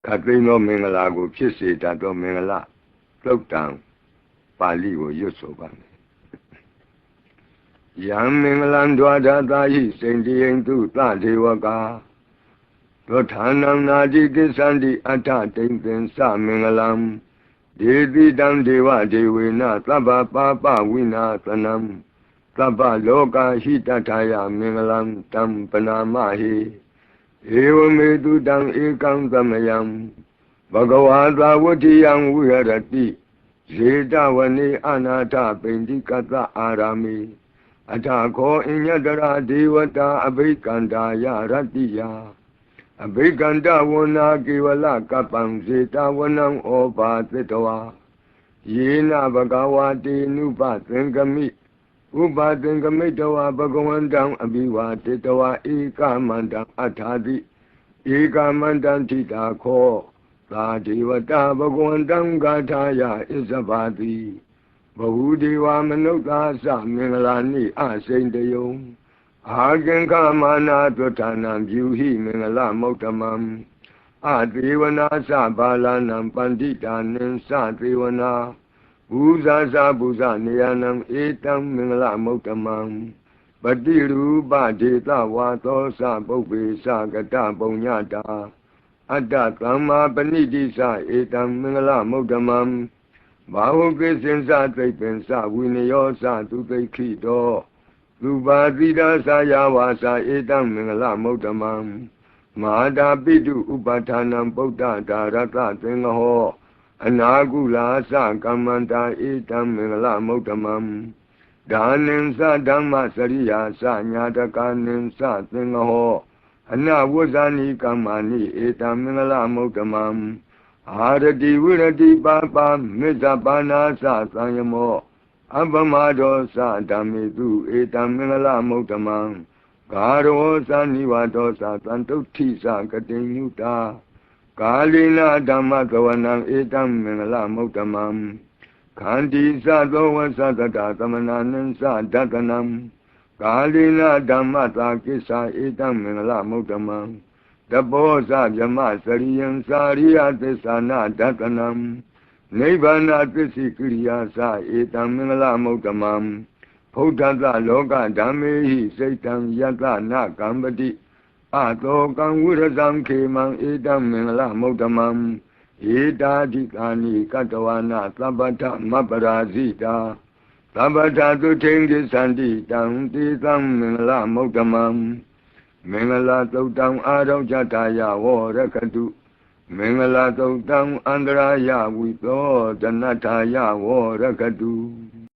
ခတ်သိမ်းသောမင်္ဂလာကိုဖြစ်စေတတ်သောမင်္ဂလာသုတ်တံပါဠိကိုရွတ်ဆိုပါမယ်ယံမင်္ဂလံဒွါဒသာဟိစိန္တိယံတုသဒေဝကာသောဌာနံနာတိကိစ္ဆန္တိအဋ္ဌတိံသင်္စမင်္ဂလံဒေတိတံဒေဝဒေဝေနသဗ္ဗပါပဝိနာသနံသဗ္ဗလောကဟိတထာယမင်္ဂလံတံပနာမဟိဧဝမေတုတံဧကံသမယံဘဂဝါသာဝတ္တိယံဝိဟရတိဇေတဝနေအနာထပိန္တိကတအာရာမိအထာခောအညတရာဒေဝတာအဘိကန္တာယရတ္တိယအဘိကန္တဝနာကေဝလကပံဇေတဝနံဩဘာသတ္တဝါယေနဘဂဝါတေနုပသင်္ကမိဥပသင်္ကမိတဝါဘဂဝန္တံအဘိဝါတေတဝါဧကမန္တံအထာတိဧကမန္တံထိတာခောသာဒေဝတာဘဂဝန္တံဂါထာယဣဇဘာတိဘဟုဒေဝမနုဿာသမင်္ဂလာနိအစိန်တယုံအာကင်္ခမာနာသုဌာနံပြုဟိမင်္ဂလမௌတမံအသေဝနာသဘာလနံပန္တိတာနိသသေဝနာဘူဇာသဘူဇနေယနံဧတံမင်္ဂလမௌတမံပတိရူပဒေသဝါသောသပုပ္ပေသကတပုံညတာအတ္တသမ္မာပဏိတိသဧတံမင်္ဂလမௌတမံဘာဝကိစင်္စသိပ္ပင်္စဝိနယောသသူသိခိတောလူပါတိဒသယာဝါစာဧတံမင်္ဂလမௌတမံမဟာတာပိတုဥပဌာနံပုဒ္ဒဒါရတသင်္ဃဟောအနာကုလာသကမ္မန္တာဧတံမင်္ဂလမௌတမံဒါနိံသဓမ္မစရိယာသညာတကာနိံသသင်္ဃဟောအနဝဇ္ဇာနိကမ္မာနိဧတံမင်္ဂလမௌတမံအာရတိဝိရတိပါပါမေတ္တပါဏာသသံယမောအပမဒောသဓမ္မေတုဧတံမင်္ဂလမௌတမံဂါရောသနိဝါဒောသသံတုဋ္ဌိသကတိညုတာကာလိနာဓမ္မကဝနံဧတံမင်္ဂလမௌတမံခန္တီသသောဝသတ္တသမနာနိသဒတနံကာလိနာဓမ္မသာကိစ္ဆာဧတံမင်္ဂလမௌတမံတဘောဇဗြမစရိယံစာရိယသစ္စာနာဒတနံနိဗ္ဗာနသစ္စိကိရိယာသဧတံမင်္ဂလမௌတမံဖုဒ္ဓတလောကဓမ္မေဟိစိတ်တံယတနာကမ္ပတိအတောကံဝိရဇံခေမံဧတံမင်္ဂလမௌတမံဧတာဓိကာနိကတဝနာသဗ္ဗထမပ္ပရာဇိတာသဗ္ဗထသုထိန်ကိသန္တိတံတိသံမင်္ဂလမௌတမံမင်္ဂလာသုတ်တံအာရုံကြတာယဝရကတုမင်္ဂလာသုတ်တံအန္တရာယဝိသောဒနထာယဝရကတု